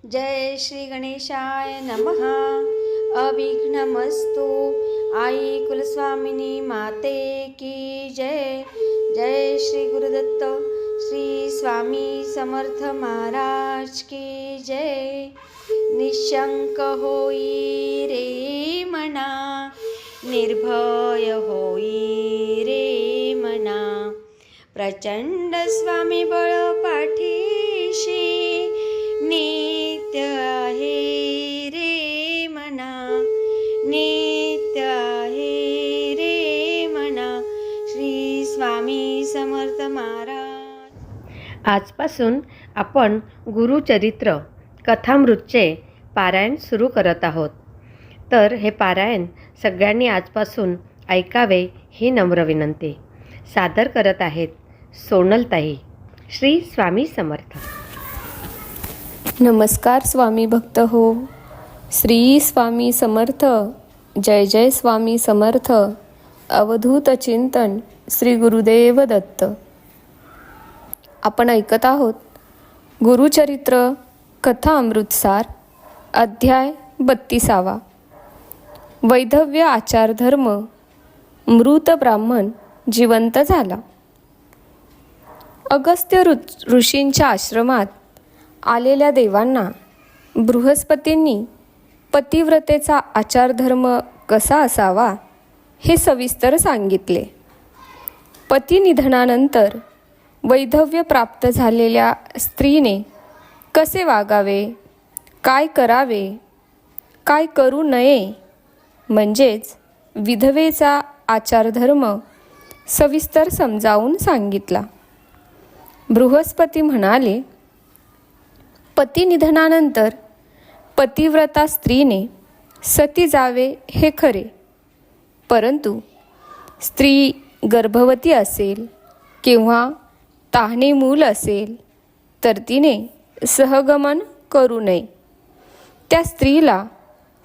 जय श्री गणेशाय नमः। अविघ्नमस्तु। आई कुलस्वामिनी माते की जय। जय श्री गुरुदत्त श्री स्वामी समर्थ महाराज की जय। निशंक होई रे मना, निर्भय होई रे मना, प्रचंड स्वामी बळ पाठीशी, नित्य आहे रे मना, नित्य आहे रे मना। श्री स्वामी समर्थ महाराज। आजपासून आपण गुरुचरित्र कथामृतचे पारायण सुरू करत आहोत. तर हे पारायण सगळ्यांनी आजपासून ऐकावे ही नम्र विनंती. सादर करत आहेत सोनलताई. श्री स्वामी समर्थ. नमस्कार स्वामी भक्त हो. श्री स्वामी समर्थ. जय जय स्वामी समर्थ. अवधूत चिंतन श्री गुरुदेव दत्त. आपण ऐकत आहोत गुरुचरित्र कथा अमृतसार, अध्याय 32. वैधव्य आचार धर्म. मृत ब्राह्मण जिवंत झाला. अगस्त्य ऋषींच्या आश्रमात आलेल्या देवांना बृहस्पतींनी पतिव्रतेचा आचारधर्म कसा असावा हे सविस्तर सांगितले. पतिनिधनानंतर वैधव्य प्राप्त झालेल्या स्त्रीने कसे वागावे, काय करावे, काय करू नये, म्हणजेच विधवेचा आचारधर्म सविस्तर समजावून सांगितला. बृहस्पती म्हणाले, पतिनिधनानंतर पतिव्रता स्त्रीने सती जावे हे खरे, परंतु स्त्री गर्भवती असेल किंवा तान्हे मूल असेल तर तिने सहगमन करू नये. त्या स्त्रीला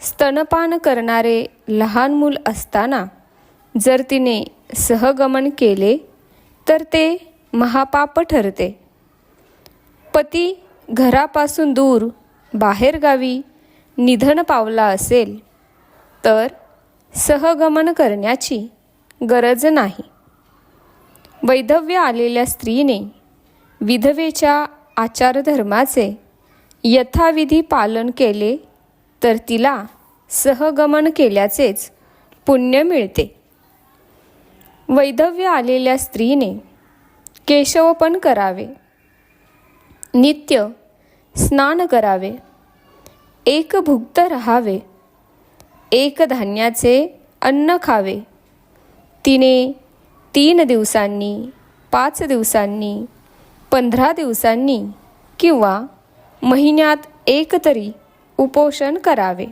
स्तनपान करणारे लहान मूल असताना जर तिने सहगमन केले तर ते महापाप ठरते. पती घरापासून दूर बाहेरगावी निधन पावला असेल तर सहगमन करण्याची गरज नाही. वैधव्य आलेल्या स्त्रीने विधवेच्या आचारधर्माचे यथाविधी पालन केले तर तिला सहगमन केल्याचेच पुण्य मिळते. वैधव्य आलेल्या स्त्रीने केशवपन करावे, नित्य स्नान करावे, एकभुक्त राहावे, एक धान्याचे अन्न खावे. तिने 3 दिवसांनी, 5 दिवसांनी, 15 दिवसांनी किंवा महिन्यात एक तरी उपोषण करावे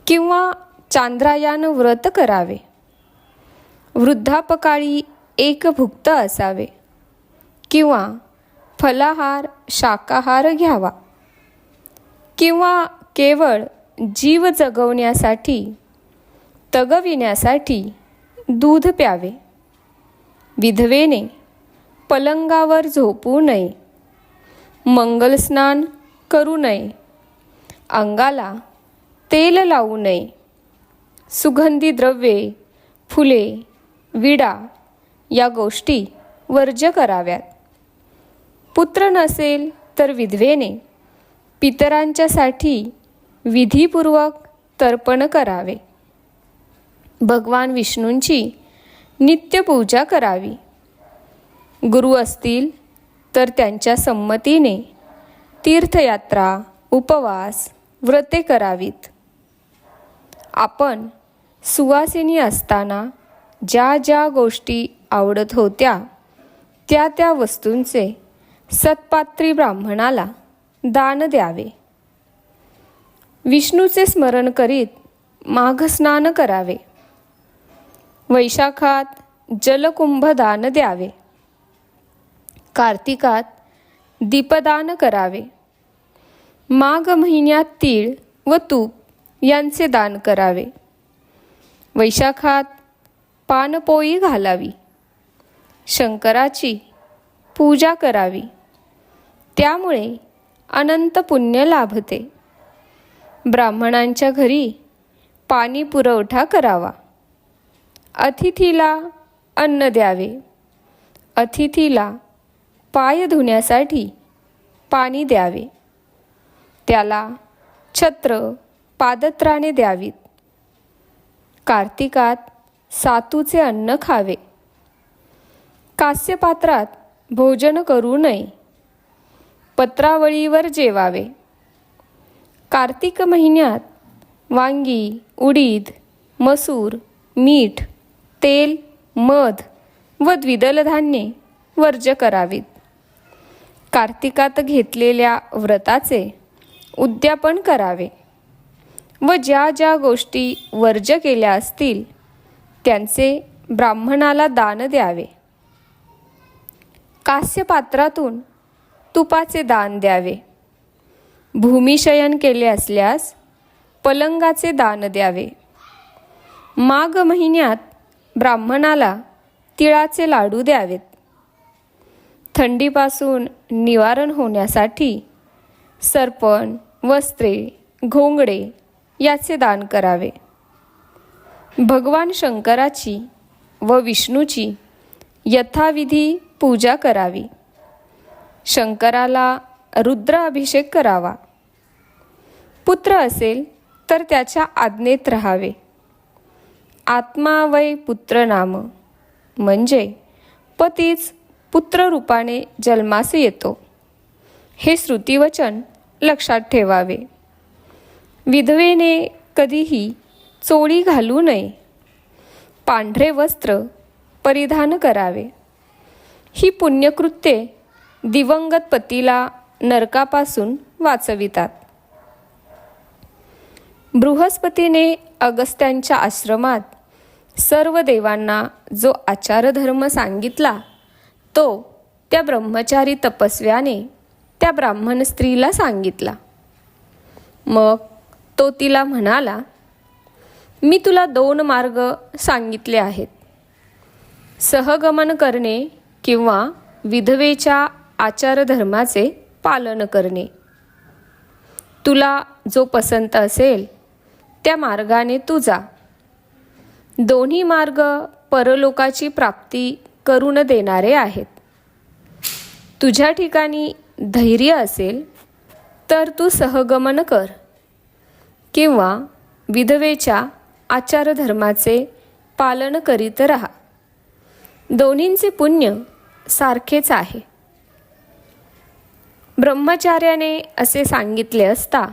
किंवा चांद्रायण व्रत करावे. वृद्धापकाळी एकभुक्त असावे किंवा फलाहार शाकाहार घ्यावा किंवा केवळ जीव जगवण्यासाठी तगविण्यासाठी दूध प्यावे. विधवेने पलंगावर झोपू नये, मंगलस्नान करू नये, अंगाला तेल लावू नये, सुगंधी द्रव्ये, फुले, विडा या गोष्टी वर्ज्य कराव्यात. पुत्र नसेल तर विधवेने पितरांच्यासाठी विधीपूर्वक तर्पण करावे. भगवान विष्णूंची नित्य पूजा करावी. गुरु असतील तर त्यांच्या संमतीने तीर्थयात्रा, उपवास, व्रते करावीत. आपण सुवासिनी असताना ज्या ज्या गोष्टी आवडत होत्या त्या त्या वस्तूंचे सत्पात्री ब्राह्मणाला दान द्यावे. विष्णूचे स्मरण करीत माघस्नान करावे. वैशाखात जलकुंभ दान द्यावे. कार्तिकात दीपदान करावे. माघ महिन्यात तीळ व तूप यांचे दान करावे. वैशाखात पानपोई घालावी. शंकराची पूजा करावी. त्यामुळे अनंत पुण्य लाभते. ब्राह्मणांच्या घरी पाणी पुरवठा करावा. अतिथीला अन्न द्यावे. अतिथीला पाय धुण्यासाठी पाणी द्यावे. त्याला छत्र पादत्राणे द्यावीत. कार्तिकात सातूचे अन्न खावे. कास्यपात्रात भोजन करू नये. पत्रावळीवर जेवावे. कार्तिक महिन्यात वांगी, उडीद, मसूर, मीठ, तेल, मध व द्विदल धान्ये वर्ज्य करावीत. कार्तिकात घेतलेल्या व्रताचे उद्यापन करावे व ज्या ज्या गोष्टी वर्ज्य केल्या असतील त्यांचे ब्राह्मणाला दान द्यावे. कास्यपात्रातून तुपाचे दान द्यावे. भूमिशयन केले असल्यास पलंगाचे दान द्यावे. माघ महिन्यात ब्राह्मणाला तिळाचे लाडू द्यावेत. थंडीपासून निवारण होण्यासाठी सरपण, वस्त्रे, घोंगडे याचे दान करावे. भगवान शंकराची व विष्णूची यथाविधी पूजा करावी. शंकराला रुद्र अभिषेक करावा. पुत्र असेल तर त्याच्या आज्ञेत राहावे. आत्मा वै पुत्र नाम म्हणजे पतीच पुत्ररूपाने जन्मास येतो हे श्रुतिवचन लक्षात ठेवावे. विधवेने कधीही चोळी घालू नये. पांढरे वस्त्र परिधान करावे. ही पुण्यकृत्ये दिवंगत पतीला नरकापासून वाचवितात. बृहस्पतीने अगस्त्यांच्या आश्रमात सर्व देवांना जो आचारधर्म सांगितला तो त्या ब्रह्मचारी तपस्व्याने त्या ब्राह्मण स्त्रीला सांगितला. मग तो तिला म्हणाला, मी तुला 2 मार्ग सांगितले आहेत. सहगमन करणे किंवा विधवेच्या आचारधर्माचे पालन करणे. तुला जो पसंत असेल त्या मार्गाने तू जा. दोन्ही मार्ग परलोकाची प्राप्ती करून देणारे आहेत. तुझ्या ठिकाणी धैर्य असेल तर तू सहगमन कर किंवा विधवेच्या आचारधर्माचे पालन करीत राहा. दोन्हींचे पुण्य सारखेच आहे. ब्रह्मचार्याने असे सांगितले असता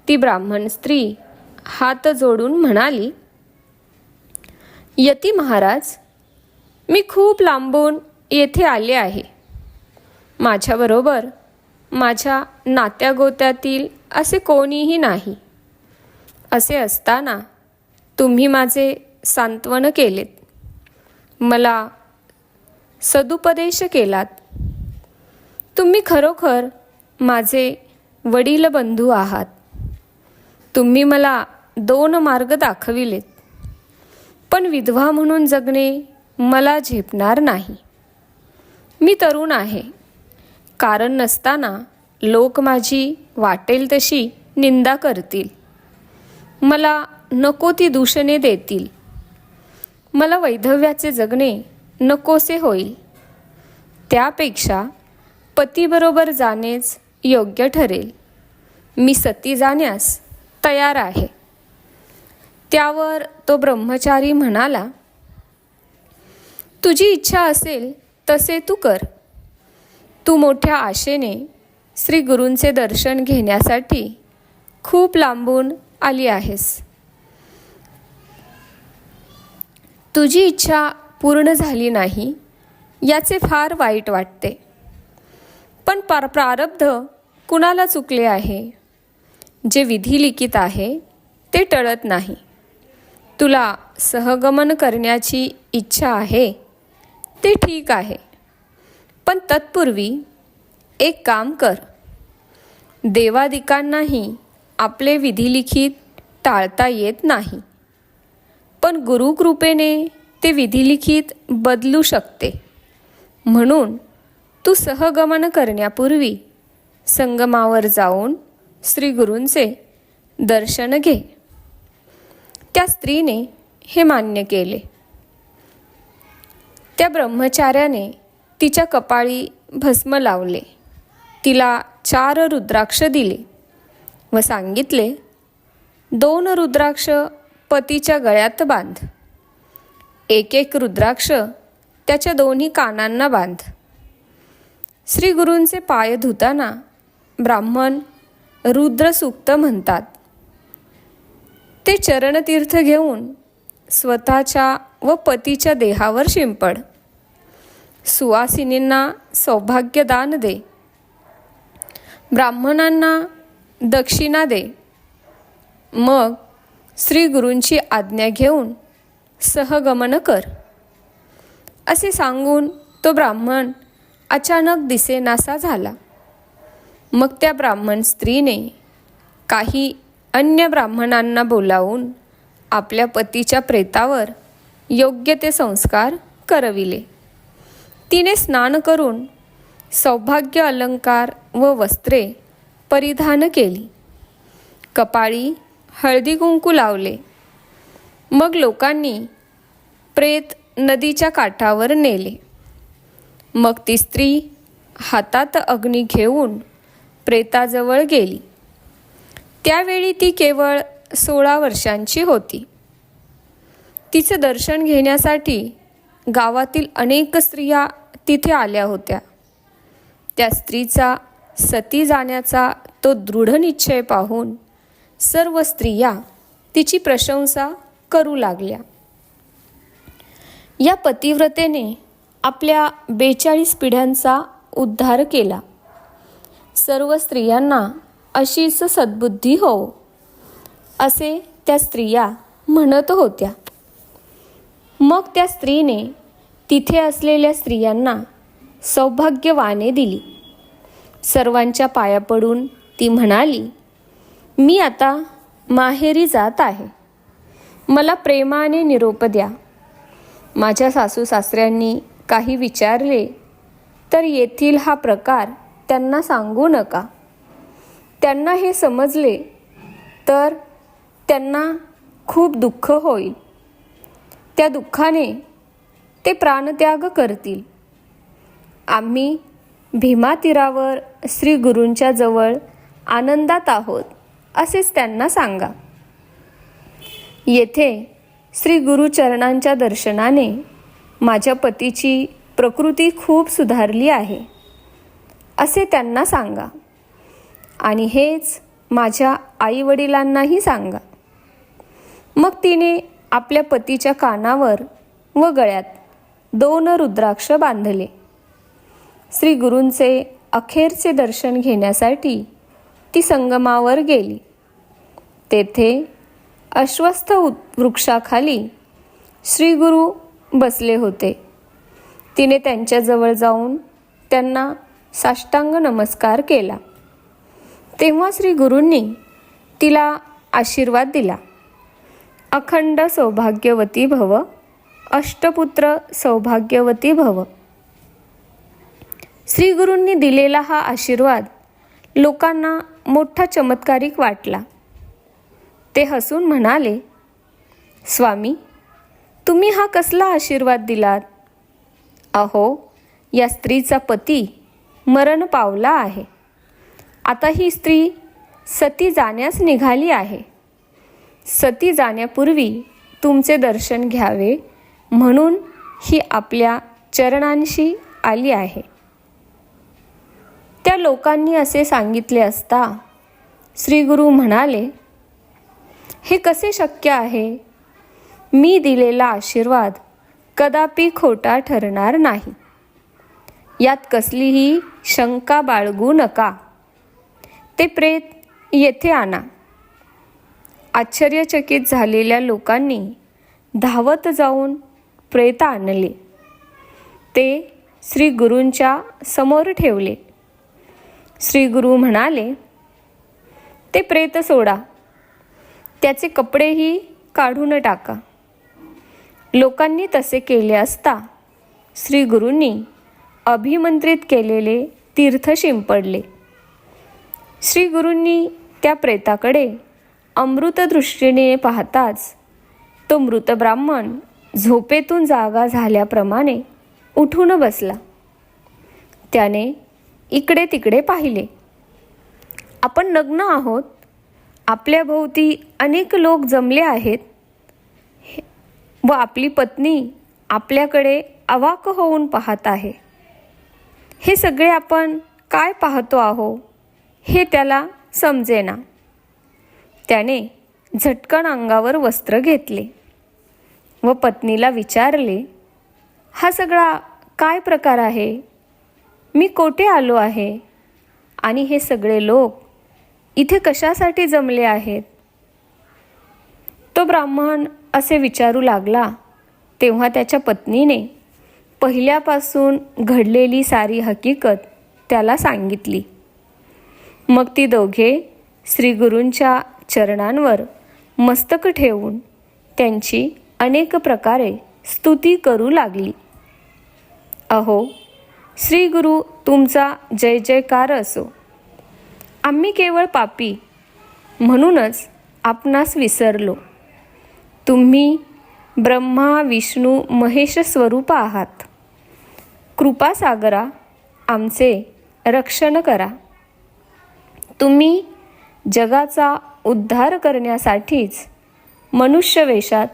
ती ब्राह्मण स्त्री हात जोडून म्हणाली, यती महाराज, मी खूप लांबून येथे आले आहे. माझ्याबरोबर माझ्या नात्यागोत्यातील असे कोणीही नाही. असे असताना तुम्ही माझे सांत्वन केलेत. मला सदुपदेश केलात. तुम्ही खरोखर माझे वडील बंधू आहात. तुम्ही मला 2 मार्ग दाखविलेत. पण विधवा म्हणून जगणे मला झेपणार नाही. मी तरुण आहे. कारण नसताना लोक माझी वाटेल तशी निंदा करतील. मला नको ती दूषणे देतील. मला वैधव्याचे जगणे नकोसे होईल. त्यापेक्षा पतीबरोबर जाणेच योग्य ठरेल. मी सती जाण्यास तयार आहे. त्यावर तो ब्रह्मचारी म्हणाला, तुझी इच्छा असेल तसे तू कर. तू मोठ्या आशेने श्री गुरूंचे दर्शन घेण्यासाठी खूप लांबून आली आहेस. तुझी इच्छा पूर्ण झाली नाही याचे फार वाईट वाटते. पण प्रारब्ध कुणाला चुकले आहे? जे विधी लिखित आहे ते टळत नाही. तुला सहगमन करण्याची इच्छा आहे ते ठीक आहे. पण तत्पूर्वी एक काम कर. देवादिकांनाही आपले विधिलिखित टाळता येत नाही. पण गुरुकृपेने ते विधिलिखित बदलू शकते. म्हणून तू सहगमन करण्यापूर्वी संगमावर जाऊन श्री गुरूंचे दर्शन घे. त्या स्त्रीने हे मान्य केले. त्या ब्रह्मचार्याने तिच्या कपाळी भस्म लावले, तिला 4 रुद्राक्ष दिले व सांगितले, 2 रुद्राक्ष पतीच्या गळ्यात बांध, 1 रुद्राक्ष त्याच्या दोन्ही कानांना बांध. श्री गुरूंचे पाय धुताना ब्राह्मण रुद्रसूक्त म्हणतात. ते चरणतीर्थ घेऊन स्वतःच्या व पतीच्या देहावर शिंपड. सुवासिनींना सौभाग्यदान दे. ब्राह्मणांना दक्षिणा दे. मग श्री गुरूंची आज्ञा घेऊन सहगमन कर. असे सांगून तो ब्राह्मण अचानक दिसेनासा झाला. मग त्या ब्राह्मण स्त्रीने काही अन्य ब्राह्मणांना बोलावून आपल्या पतीच्या प्रेतावर योग्य ते संस्कार करविले. तिने स्नान करून सौभाग्य अलंकार व वस्त्रे परिधान केली. कपाळी हळदी कुंकू लावले. मग लोकांनी प्रेत नदीच्या काठावर नेले. मग ती स्त्री हातात अग्नी घेऊन प्रेताजवळ गेली. त्यावेळी ती केवळ 16 वर्षांची होती. तिचं दर्शन घेण्यासाठी गावातील अनेक स्त्रिया तिथे आल्या होत्या. त्या स्त्रीचा सती जाण्याचा तो दृढ निश्चय पाहून सर्व स्त्रिया तिची प्रशंसा करू लागल्या. या पतिव्रतेने आपल्या 42 पिढ्यांचा उद्धार केला. सर्व स्त्रियांना अशीच सद्बुद्धी हो, असे त्या स्त्रिया म्हणत होत्या. मग त्या स्त्रीने तिथे असलेल्या स्त्रियांना सौभाग्यवाने दिली. सर्वांच्या पाया पडून ती म्हणाली, मी आता माहेरी जात आहे. मला प्रेमाने निरोप द्या. माझ्या सासू सासऱ्यांनी काही विचारले तर येथील हा प्रकार त्यांना सांगू नका. त्यांना हे समजले तर त्यांना खूप दुःख होईल. त्या दुःखाने ते प्राणत्याग करतील. आम्ही भीमा तीरावर श्री गुरूंच्या जवळ आनंदात आहोत असेच त्यांना सांगा. येथे श्री गुरुचरणांच्या दर्शनाने माझ्या पतीची प्रकृती खूप सुधारली आहे असे त्यांना सांगा. आणि हेच माझ्या आईवडिलांनाही सांगा. मग तिने आपल्या पतीच्या कानावर व गळ्यात 2 रुद्राक्ष बांधले. श्री गुरूंचे अखेरचे दर्शन घेण्यासाठी ती संगमावर गेली. तेथे अश्वत्थ वृक्षाखाली श्री गुरु बसले होते. तिने त्यांच्याजवळ जाऊन त्यांना साष्टांग नमस्कार केला. तेव्हा श्री गुरूंनी तिला आशीर्वाद दिला. अखंड सौभाग्यवती भव, अष्टपुत्र सौभाग्यवती भव. श्री गुरूंनी दिलेला हा आशीर्वाद लोकांना मोठा चमत्कारिक वाटला. ते हसून म्हणाले, स्वामी, तुम्ही हा कसला आशीर्वाद दिलात? अहो, या स्त्रीचा पती मरण पावला आहे. आता ही स्त्री सती जाण्यास निघाली आहे. सती जाण्यापूर्वी तुमचे दर्शन घ्यावे म्हणून ही आपल्या चरणांशी आली आहे. त्या लोकांनी असे सांगितले असता श्री गुरु म्हणाले, हे कसे शक्य आहे? मी दिलेला आशीर्वाद कदापि खोटा ठरणार नाही. यात कसलीही शंका बाळगू नका. ते प्रेत येथे आणा. आश्चर्यचकित झालेल्या लोकांनी धावत जाऊन प्रेत आणले. ते श्री गुरूंच्या समोर ठेवले. श्री गुरु म्हणाले, ते प्रेत सोडा. त्याचे कपडेही काढून टाका. लोकांनी तसे केले असता श्री गुरूंनी अभिमंत्रित केलेले तीर्थ शिंपडले. श्री गुरूंनी त्या प्रेताकडे अमृतदृष्टीने पाहताच तो मृत ब्राह्मण झोपेतून जागा झाल्याप्रमाणे उठून बसला. त्याने इकडे तिकडे पाहिले. आपण नग्न आहोत. आपल्या भोवती अनेक लोक जमले आहेत व आपली पत्नी आपल्याकडे अवाक होऊन पाहत आहे. हे सगळे आपण काय पाहतो आहो हे त्याला समजेना. त्याने झटकन अंगावर वस्त्र घेतले व पत्नीला विचारले, हा सगळा काय प्रकार आहे? मी कोठे आलो आहे आणि हे सगळे लोक इथे कशासाठी जमले आहेत? तो ब्राह्मण असे विचारू लागला तेव्हा त्याच्या पत्नीने पहिल्यापासून घडलेली सारी हकीकत त्याला सांगितली. मग ती दोघे श्री गुरूंच्या चरणांवर मस्तक ठेवून त्यांची अनेक प्रकारे स्तुती करू लागली. अहो श्री गुरु, तुमचा जय जयकार असो. आम्ही केवळ पापी म्हणूनच आपणास विसरलो. तुम्ही ब्रह्मा विष्णू महेश स्वरूप आहात. कृपासागरा, आमचे रक्षण करा. तुम्ही जगाचा उद्धार करण्यासाठीच मनुष्य वेशात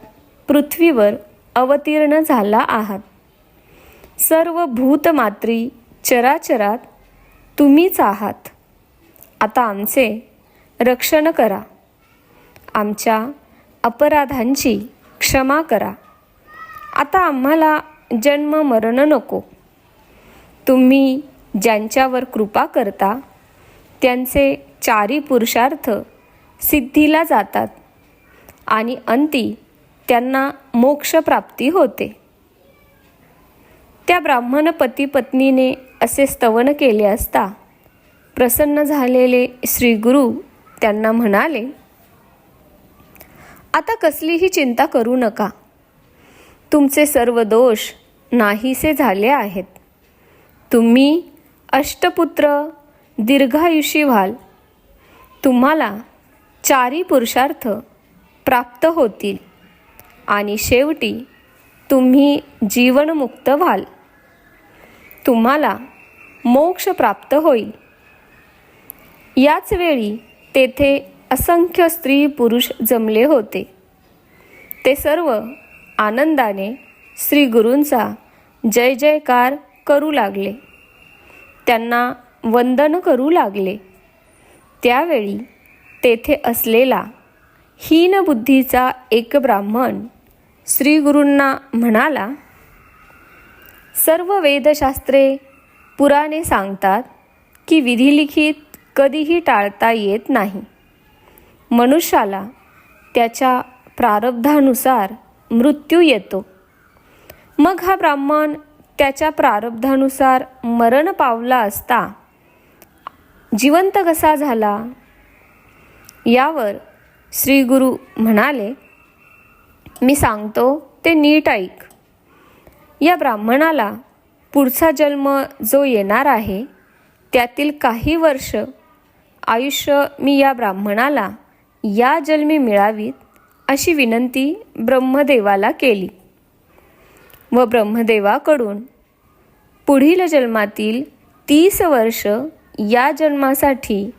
पृथ्वीवर अवतीर्ण झाला आहात. सर्व भूतमात्री चराचरात तुम्हीच आहात. आता आमचे रक्षण करा. आमच्या अपराधांची क्षमा करा. आता आम्हाला जन्म मरण नको. तुम्ही ज्यांच्यावर कृपा करता त्यांचे चारी पुरुषार्थ सिद्धीला जातात आणि अंती त्यांना मोक्षप्राप्ती होते. त्या ब्राह्मण पती पत्नीने असे स्तवन केले असता प्रसन्न झालेले श्री गुरु त्यांना म्हणाले, आता कसलीही चिंता करू नका. तुमचे सर्व दोष नाहीसे झाले आहेत. तुम्ही अष्टपुत्र दीर्घायुषी व्हाल. तुम्हाला चारी पुरुषार्थ प्राप्त होतील आणि शेवटी तुम्ही जीवनमुक्त व्हाल. तुम्हाला मोक्ष प्राप्त होईल. याच वेळी तेथे असंख्य स्त्री पुरुष जमले होते. ते सर्व आनंदाने श्री गुरूंचा जय जयकार करू लागले. त्यांना वंदन करू लागले. त्यावेळी तेथे असलेला हीनबुद्धीचा एक ब्राह्मण श्री गुरूंना म्हणाला, सर्व वेदशास्त्रे पुराणे सांगतात की विधिलिखित कधीही टाळता येत नाही. मनुष्याला त्याच्या प्रारब्धानुसार मृत्यू येतो. मग हा ब्राह्मण त्याच्या प्रारब्धानुसार मरण पावला असता जिवंत कसा झाला? यावर श्री गुरु म्हणाले, मी सांगतो ते नीट ऐक. या ब्राह्मणाला पुढचा जन्म जो येणार आहे त्यातील काही वर्ष आयुष्य मी या ब्राह्मणाला या जन्मी मिळावीत अशी विनंती ब्रह्मदेवाला केली व ब्रह्मदेवाकडून पुढील जन्मातील 30 वर्ष या जन्मासाठी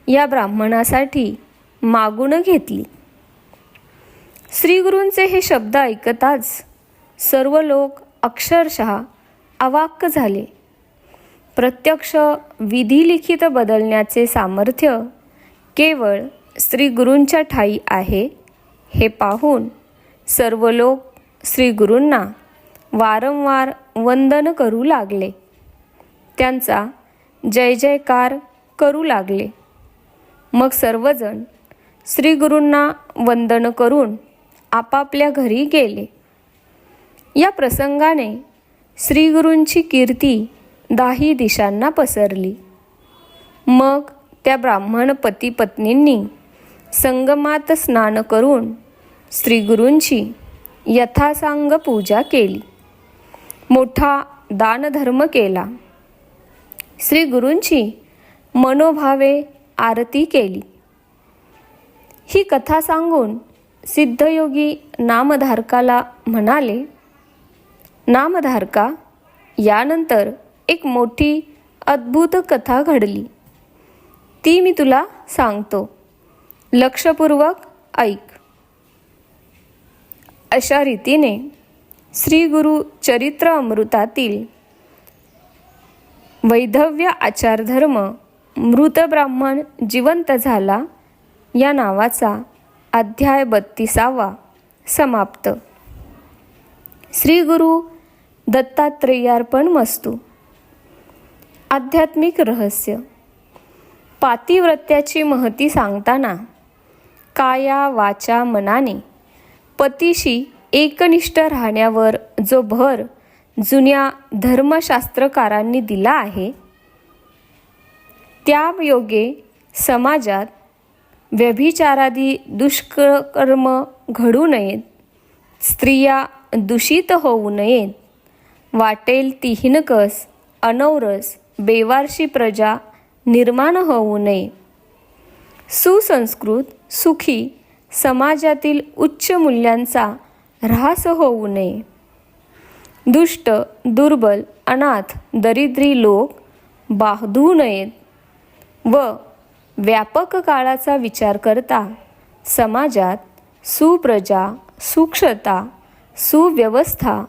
या ब्राह्मणासाठी मागून घेतली. श्रीगुरूंचे हे शब्द ऐकताच सर्व लोक अक्षरशः अवाक् झाले. प्रत्यक्ष विधिलिखित बदलण्याचे सामर्थ्य केवळ श्री गुरूंच्या ठायी आहे हे पाहून सर्व लोक श्री गुरूंना वारंवार वंदन करू लागले. त्यांचा जय जयकार करू लागले. मग सर्वजण श्री गुरूंना वंदन करून आपापल्या घरी गेले. या प्रसंगाने श्री गुरूंची कीर्ती 10 दिशांना पसरली. मग त्या ब्राह्मण पती पत्नींनी संगमात स्नान करून श्री गुरूंची यथासांग पूजा केली. मोठा दानधर्म केला. श्री गुरूंची मनोभावे आरती केली. ही कथा सांगून सिद्धयोगी नामधारकाला म्हणाले, नामधारका, यानंतर एक मोठी अद्भुत कथा घडली. ती मी तुला सांगतो, लक्षपूर्वक ऐक. अशा रीतीने श्री गुरु चरित्र अमृतातील वैधव्य आचारधर्म मृत ब्राह्मण जिवंत झाला या नावाचा अध्याय 32 समाप्त. श्री गुरु दत्तात्रेयार्पणमस्तु. आध्यात्मिक रहस्य. पातिव्रत्याची महती सांगताना काया वाचा मनाने पतीशी एकनिष्ठ राहण्यावर जो भर जुन्या धर्मशास्त्रकारांनी दिला आहे, त्या योगे समाजात व्यभिचारादी दुष्कर्म घडू नयेत, स्त्रिया दूषित होऊ नयेत, वाटेल ती हिणकस, अनौरस, बेवारशी प्रजा निर्माण होऊ नये, सुसंस्कृत सुखी समाजातील उच्च मूल्यांचा ऱ्हास होऊ नये, दुष्ट दुर्बल अनाथ दरिद्री लोक बाधू नयेत व व्यापक काळाचा विचार करता समाजात सुप्रजा, सुक्षता, सुव्यवस्था,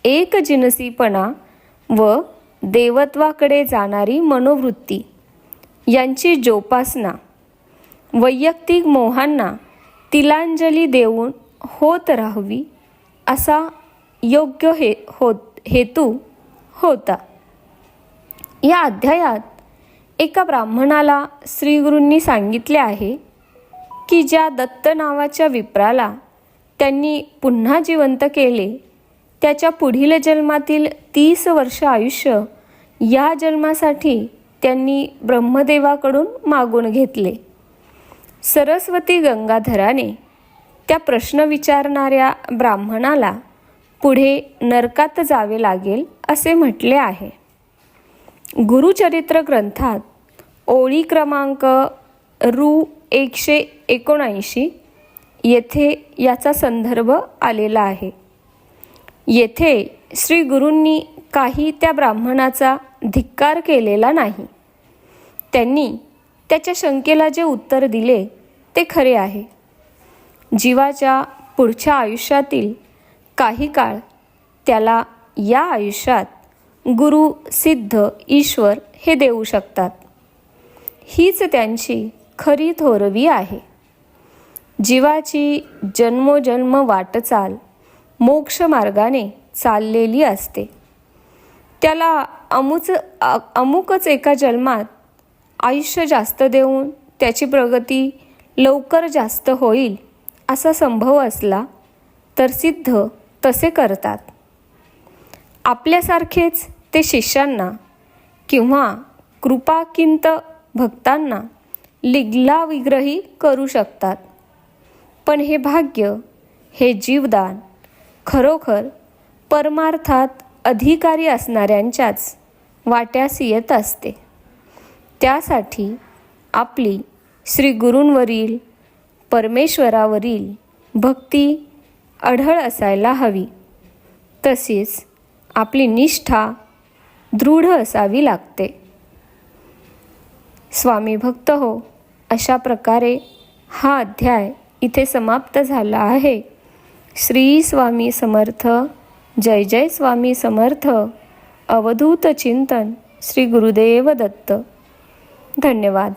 एकजिनसीपणा व देवत्वाकडे जाणारी मनोवृत्ती यांची जोपासना वैयक्तिक मोहांना तिलांजली देऊन होत राहावी असा योग्य हेतू होता. या अध्यायात एका ब्राह्मणाला श्रीगुरूंनी सांगितले आहे की ज्या दत्त नावाच्या विप्राला त्यांनी पुन्हा जिवंत केले, त्याच्या पुढील जन्मातील 30 वर्ष आयुष्य या जन्मासाठी त्यांनी ब्रह्मदेवाकडून मागून घेतले. सरस्वती गंगाधराने त्या प्रश्न विचारणाऱ्या ब्राह्मणाला पुढे नरकात जावे लागेल असे म्हटले आहे. गुरुचरित्र ग्रंथात ओळी क्रमांक रु 179 येथे याचा संदर्भ आलेला आहे. येथे श्री गुरूंनी काही त्या ब्राह्मणाचा धिक्कार केलेला नाही. त्यांनी त्याच्या शंकेला जे उत्तर दिले ते खरे आहे. जीवाच्या पुढच्या आयुष्यातील काही काळ त्याला या आयुष्यात गुरु, सिद्ध, ईश्वर हे देऊ शकतात. हीच त्यांची खरी थोरवी आहे. जीवाची जन्मोजन्म वाटचाल मोक्ष मार्गाने चाललेली असते. त्याला अमुकच एका जन्मात आयुष्य जास्त देऊन त्याची प्रगती लवकर जास्त होईल असा संभव असला तर सिद्ध तसे करतात. आपल्यासारखेच ते शिष्यांना किंवा कृपाकिंत भक्तांना लिग्लाविग्रही करू शकतात. पण हे भाग्य, हे जीवदान खरोखर परमार्थात अधिकारी असणाऱ्यांच्याच वाट्यास येत असते. त्यासाठी आपली श्री गुरूंवरील, परमेश्वरावरील भक्ती अढळ असायला हवी. तसेच आपली निष्ठा दृढ असावी लागते. स्वामी भक्त हो, अशा प्रकारे हा अध्याय इथे समाप्त झाला आहे. श्री स्वामी समर्थ. जय जय स्वामी समर्थ. अवधूत चिंतन श्री गुरुदेव दत्त. धन्यवाद.